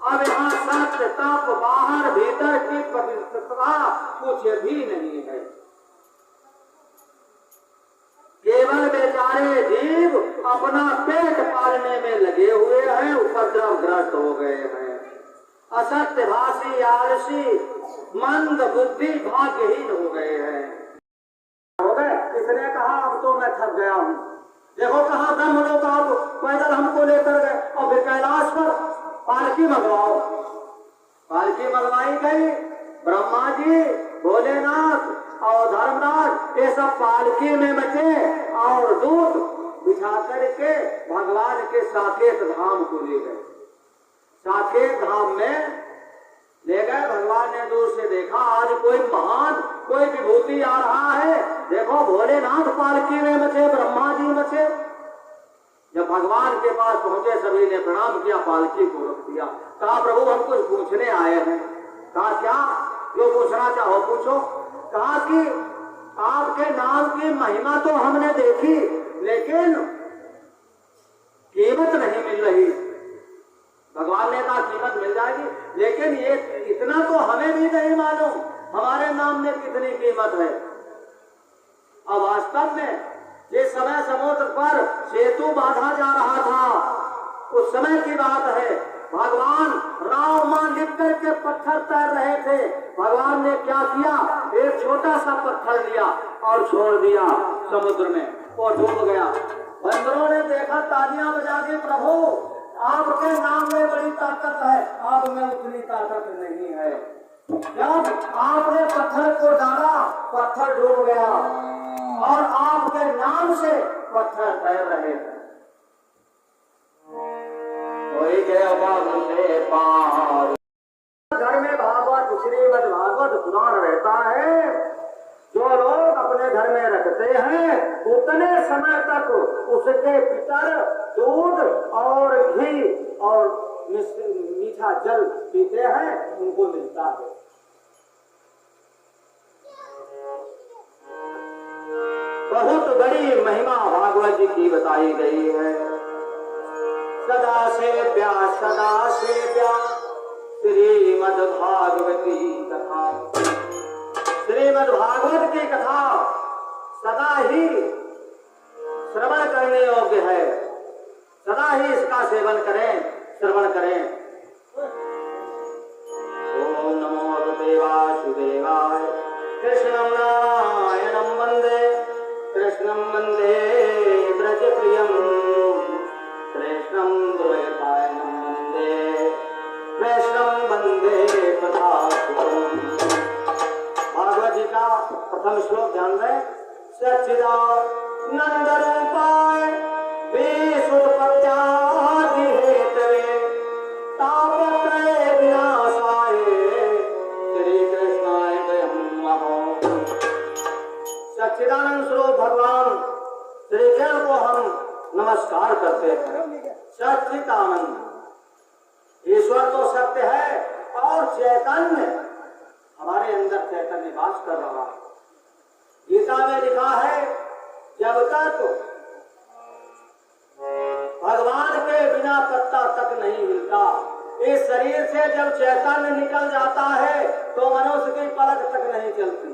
अब यहाँ सत्य तप बाहर भीतर की पवित्रता कुछ भी नहीं है। केवल बेचारे जीव अपना पेट पालने में लगे हुए हैं, उपद्रवग्रस्त हो गए हैं। असत्यभाषी, आलसी, मंद बुद्धि, भाग्यहीन हो गए हैं। हो गए। इसने कहा अब तो मैं थक गया हूँ। देखो कहा ब्रह्मलोक आप पैदल हमको लेकर गए और फिर कैलाश पर पालकी मंगवाओ। पालकी मंगवाई गई। ब्रह्मा जी, भोलेनाथ और धर्मराज ये सब पालकी में बचे और दूत बिठा करके भगवान के साकेत धाम को ले गए। साकेत धाम में ले गए। भगवान ने दूर से देखा आज कोई महान कोई विभूति आ रहा है। देखो भोलेनाथ पालकी में बचे, ब्रह्मा जी बचे। जब भगवान के पास पहुंचे सभी ने प्रणाम किया, पालकी को रख दिया। कहा प्रभु हम कुछ पूछने आए हैं। कहा क्या? जो पूछना चाहो पूछो। कहा कि आपके नाम की महिमा तो हमने देखी लेकिन कीमत नहीं मिल रही। भगवान ने कहा कीमत मिल जाएगी लेकिन ये इतना तो हमें भी नहीं मालूम हमारे नाम में कितनी कीमत है। अब वास्तव में जिस समय समुद्र पर सेतु बांधा जा रहा था उस समय की बात है। भगवान राव मान लिख करके पत्थर तैर रहे थे। भगवान ने क्या किया? एक छोटा सा पत्थर लिया और छोड़ दिया समुद्र में और डूब गया। बंदरों ने देखा, तालियां बजा दी, प्रभु आपके नाम में बड़ी ताकत है, आप में उतनी ताकत नहीं है। जब आपने पत्थर को डाला पत्थर डूब गया और आपके नाम से पत्थर तैर रहे हैं। घर में भागवत श्रीमद् भागवत पुराण रहता है। जो लोग अपने घर में रखते हैं उतने समय तक उसके पितर दूध और घी और मीठा जल पीते हैं, उनको मिलता है। बहुत बड़ी महिमा भागवत जी की बताई गई है। सदा सेव्या श्रीमद् भागवती कथा। श्रीमद् भागवत की कथा सदा ही श्रवण करने योग्य है। सदा ही इसका सेवन करें, श्रवण करें। ओम नमो वासुदेवाय। कृष्णं नारायणं वन्दे, कृष्णं वन्दे व्रजप्रियं, कृष्णं द्वैपायनं वन्दे, कृष्णं वन्दे प्रभासुरम्। भागवत जी का प्रथम श्लोक ध्यान में। सच्चिदानंद रूपाय विशुद्धपत्यादि हेतवे तापत्रय विनाशाय श्री कृष्णाय वयं नमः। सच्चिदानंद स्वरूप भगवान श्री कृष्ण को हम नमस्कार करते हैं। सच्चिदानंद ईश्वर तो सत्य है और चैतन्य हमारे अंदर चैतन्य वास कर रहा है। गीता में लिखा है जब तक भगवान के बिना पत्ता तक नहीं हिलता। इस शरीर से जब चैतन्य निकल जाता है तो मनुष्य की पलक तक नहीं चलती।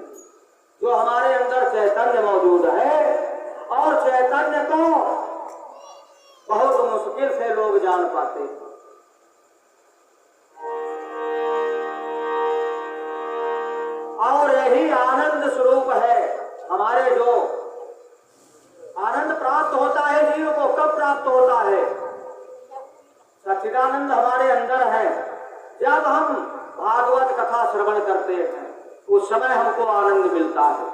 जो हमारे अंदर चैतन्य मौजूद है और चैतन्य को बहुत मुश्किल से लोग जान पाते हैं। और यही आनंद स्वरूप है। हमारे जो आनंद प्राप्त होता है जीव को कब प्राप्त होता है? सच्चिदानंद हमारे अंदर है। जब हम भागवत कथा श्रवण करते हैं उस समय हमको आनंद मिलता है।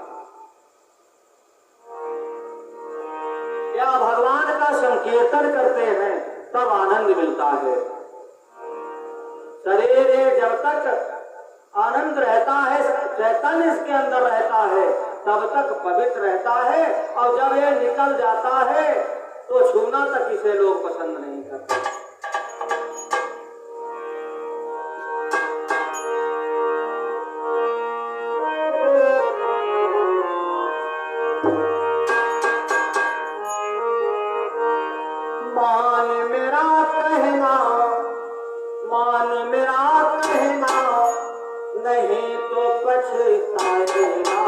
या भगवान का संकीर्तन करते हैं तब आनंद मिलता है। शरीर जब तक आनंद रहता है, चैतन्य इसके अंदर रहता है, तब तक पवित्र रहता है। और जब ये निकल जाता है तो छूना तक इसे लोग पसंद नहीं करते। मान मेरा कहना मान मेरा कहना नहीं तो पछताएगा,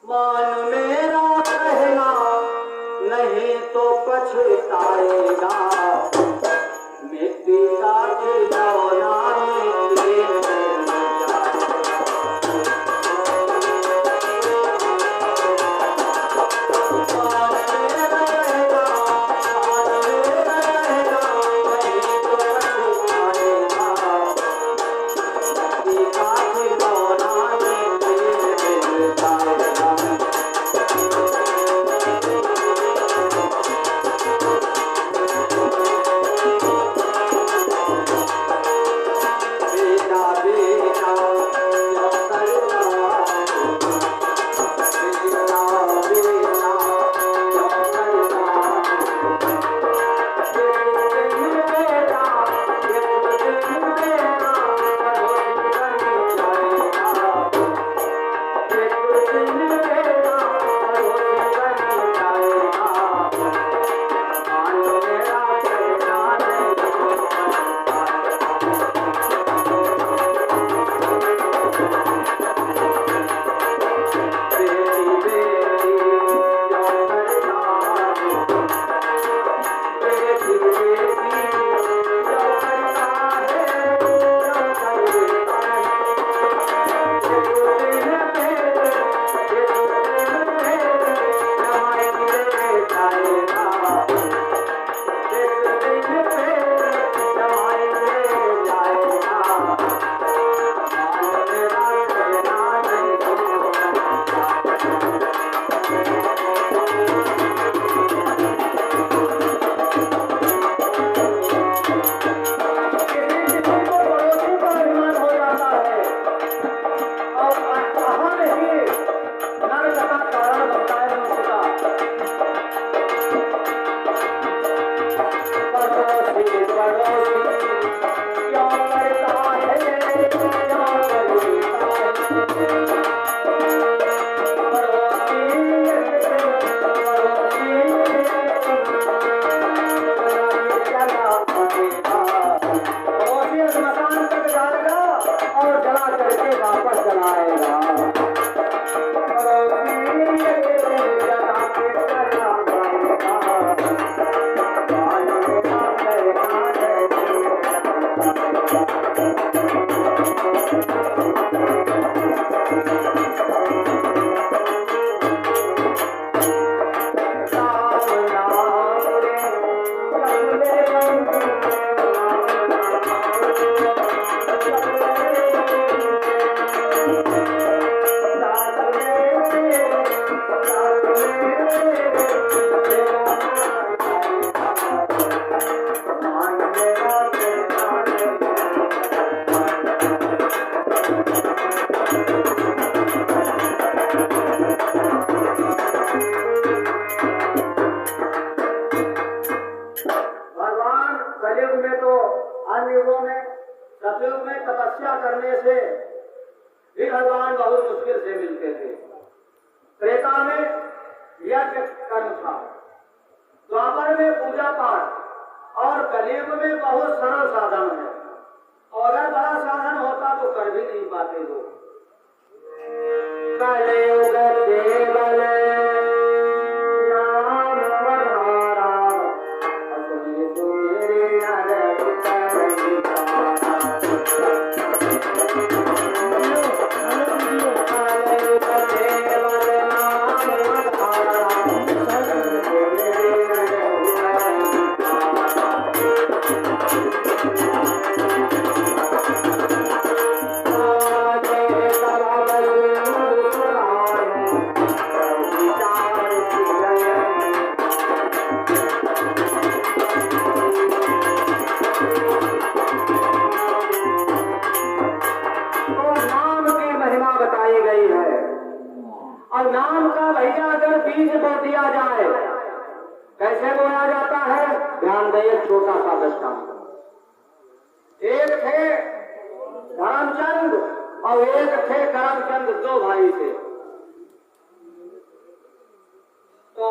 मान मेरा कहना नहीं तो पछताएगा, मिट्टी का खिलौना मिट्टी में जाएगा। मान मेरा कहना, मान मेरा कहना नहीं तो पछताएगा, मिट्टी का खिलौना मिट्टी में जाएगा। बेटा बेटा क्यों करता है, बेटा बेटा क्यों करता है, एक दिन बेटा एक दिन बेटा रोज बन जाएगा, एक दिन बेटा रोज बन जाएगा, मान मेरा कहना नहीं तो बेटी बेटी क्यों करता है, बेटी बेटी क्यों करता है, क्यों करता है, एक दिन मेरे जमाई ले जाएगा, एक दिन मेरे जमाई ले जाएगा, मान मेरा कहना नहीं तो पड़ोसी का अभिमान हो जाता है और कहाँ नहीं नर्क का कारण बनता है मनुष्य का। पड़ोसी पड़ोसी क्यों करता है, क्यों करता है, पड़ोसी पड़ोसी स्मशान तक जाएगा और जला करके वापस चलाएगा, पड़ोसी जला के चला जाएगा, मान मेरा कहना राम नाम रे चले भगवान कलयुग में तो अन्य युगों में सतयुग में तपस्या करने से भी भगवान बहुत मुश्किल से मिलते थे। त्रेता में यज्ञ कर्म था, द्वापर में पूजा पाठ और कलयुग में बहुत सरल साधन है, और अगर बड़ा साधन होता तो कर भी नहीं पाते लोग। कलयुग केवल नाम बधारा, असली तो मेरे नरक तरंगा। कलयुग केवल नाम बधारा, असली तो मेरे नरक बताई गई है। और नाम का भैया अगर बीज बो दिया जाए, कैसे बोया जाता है, ध्यान दे। एक छोटा सा दृष्टांत, एक थे धर्मचंद और एक थे करमचंद, दो भाई थे। तो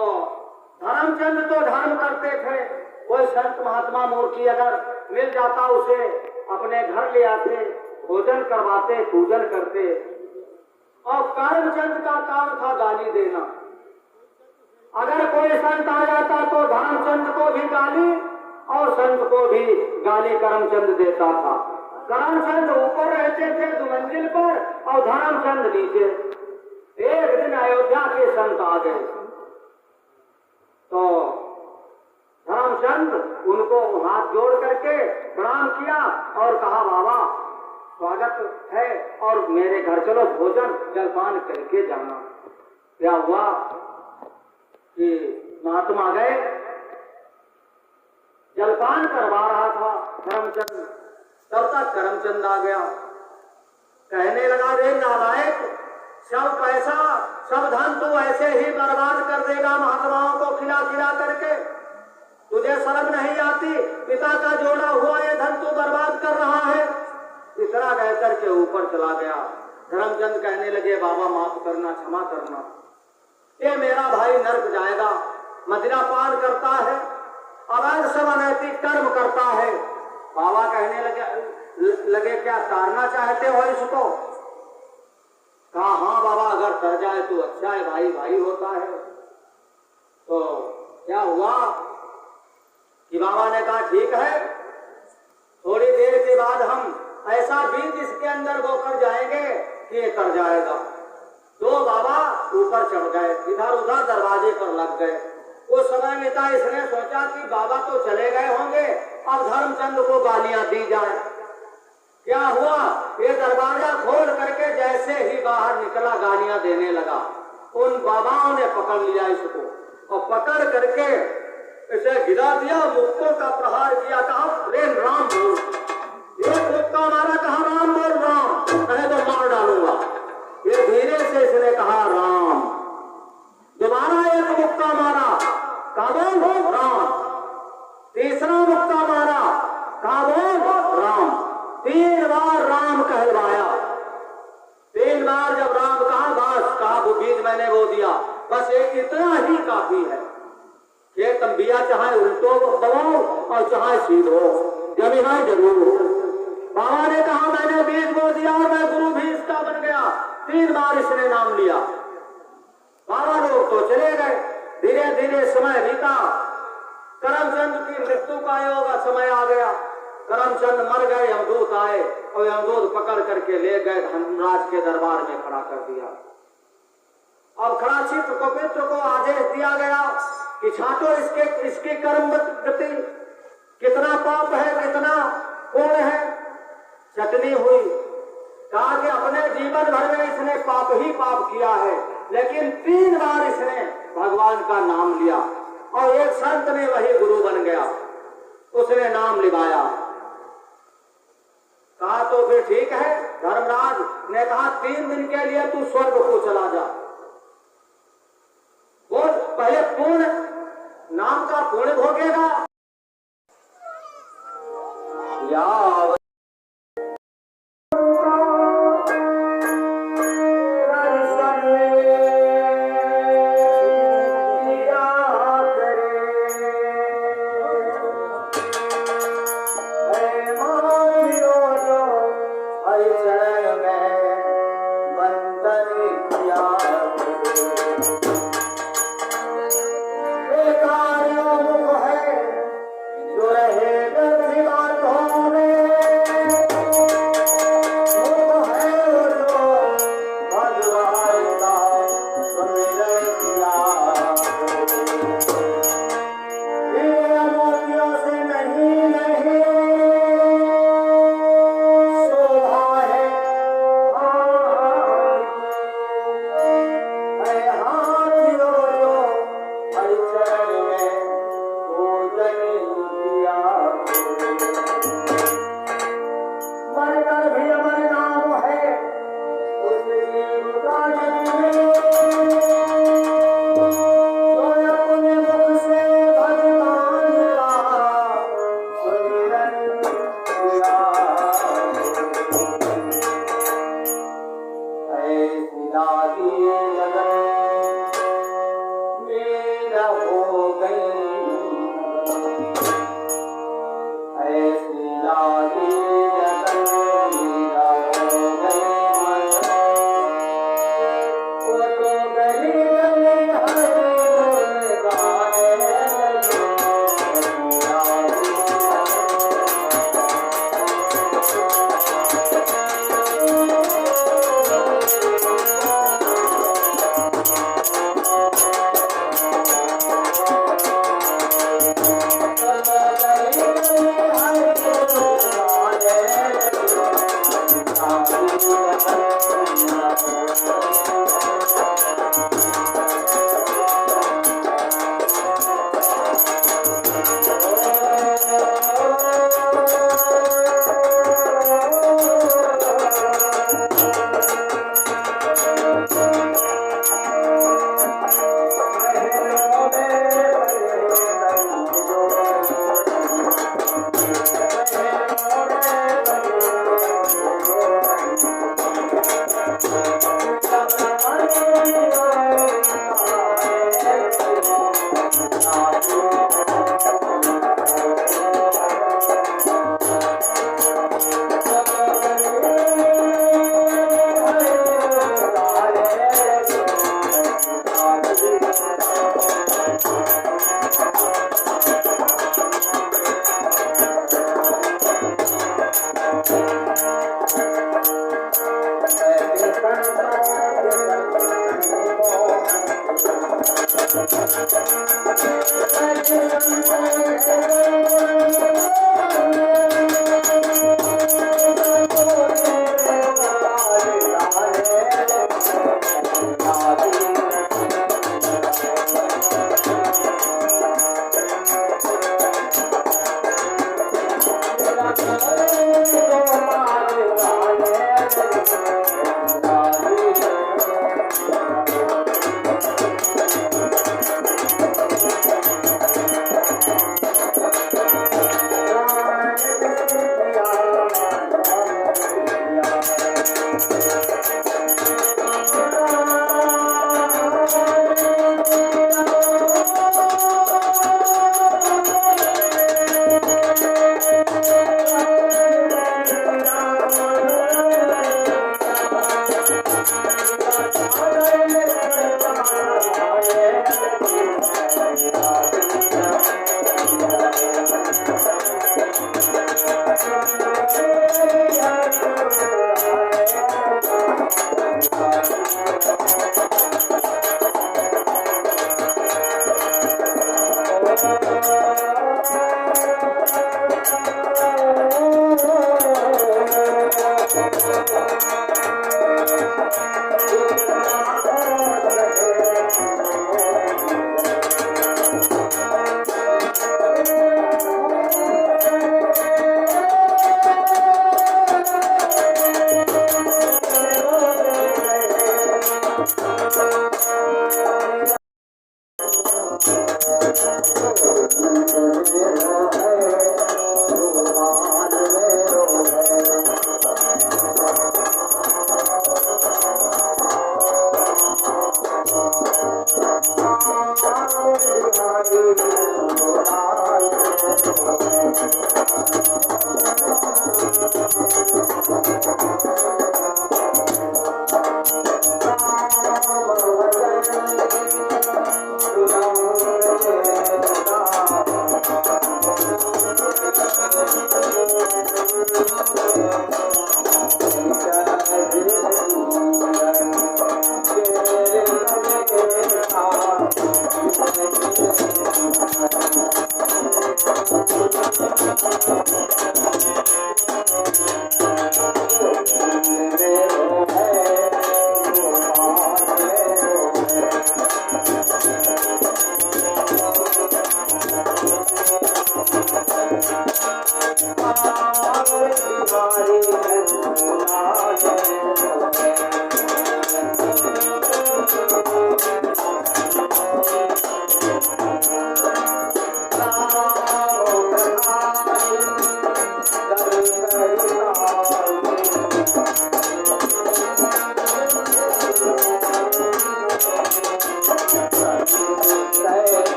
धर्मचंद तो धर्म करते थे, कोई संत महात्मा मूर्ति अगर मिल जाता उसे अपने घर ले आते, भोजन करवाते, पूजन करते। और करमचंद का काम था गाली देना। अगर कोई संत आ जाता तो धर्मचंद को भी गाली और संत को भी गाली करमचंद देता था। करमचंद ऊपर रहते थे दुमंजिल पर और धर्मचंद नीचे। एक दिन अयोध्या के संत आ गए तो धर्मचंद उनको हाथ जोड़ करके प्रणाम किया और कहा, बाबा स्वागत है और मेरे घर चलो, भोजन जलपान करके जाना। क्या हुआ कि महात्मा गए, जलपान करवा रहा था करमचंद, तब तक करमचंद आ गया। कहने लगा, रे नालायक, सब पैसा सब धन तू ऐसे ही बर्बाद कर देगा महात्माओं को खिला खिला करके? तुझे शर्म नहीं आती? पिता का जोड़ा हुआ ये धन तू बर्बाद कर रहा है। इतना कह करके ऊपर चला गया। धर्मचंद कहने लगे, बाबा माफ करना, क्षमा करना, ये मेरा भाई नर्क जाएगा, मदिरा पान करता है, अवैध सब अनैतिक कर्म करता है। बाबा कहने लगे क्या तारना चाहते हो इसको? कहा, हाँ बाबा, अगर तर जाए तो अच्छा है, भाई भाई होता है। तो क्या हुआ कि बाबा ने कहा, ठीक है, थोड़ी देर के बाद हम ऐसा बीज इसके अंदर बोकर जाएंगे कि ये कर जाएगा। तो बाबा ऊपर चढ़ गए, इधर उधर दरवाजे पर लग गए। उस समय में था इसने सोचा कि बाबा तो चले गए होंगे, अब धर्मचंद को गालियां दी जाए। क्या हुआ, ये दरवाजा खोल करके जैसे ही बाहर निकला गालियां देने लगा। उन बाबाओं ने पकड़ लिया इसको और पकड़ करके इसे गिरा दिया, मुक्कों का प्रहार किया। कहा, प्रेम राम बोल। एक मुक्का मारा, कहा राम बोल, राम कहे तो मार डालूंगा। ये धीरे से इसने कहा राम। दोबारा एक मुक्का मारा, कहा बोल राम। तीसरा मुक्का मारा, कहा बोल राम। 3 बार राम कहलवाया। 3 बार जब राम कहा, बस कहा, वो बीज मैंने वो दिया, बस एक इतना ही काफी है। ये तंबिया चाहे उल्टो दबाओ और चाहे सीधो, जब यहाँ जरूर। बाबा ने कहा, मैंने बीज बो दिया और मैं गुरु भी इसका बन गया। 3 बार इसने नाम लिया। बाबा लोग तो चले गए। धीरे धीरे समय बीता। करमचंद की मृत्यु का योग समय आ गया। करमचंद मर गए, यमदूत आए और यमदूत पकड़ करके ले गए, धर्मराज के दरबार में खड़ा कर दिया। अब खड़ा चित्र को पित्र को आदेश दिया गया कि छांटो इसकी कर्म गति, कितना पाप है, कितना पुण्य है। चटनी हुई। कहा कि अपने जीवन भर में इसने पाप ही पाप किया है, लेकिन 3 बार इसने भगवान का नाम लिया और एक संत ने वही गुरु बन गया, उसने नाम लिवाया। कहा तो फिर ठीक है। धर्मराज ने कहा, 3 दिन के लिए तू स्वर्ग को चला जा। वो पहले पुण्य नाम का पुण्य भोगेगा। या जो रहेगा बातों में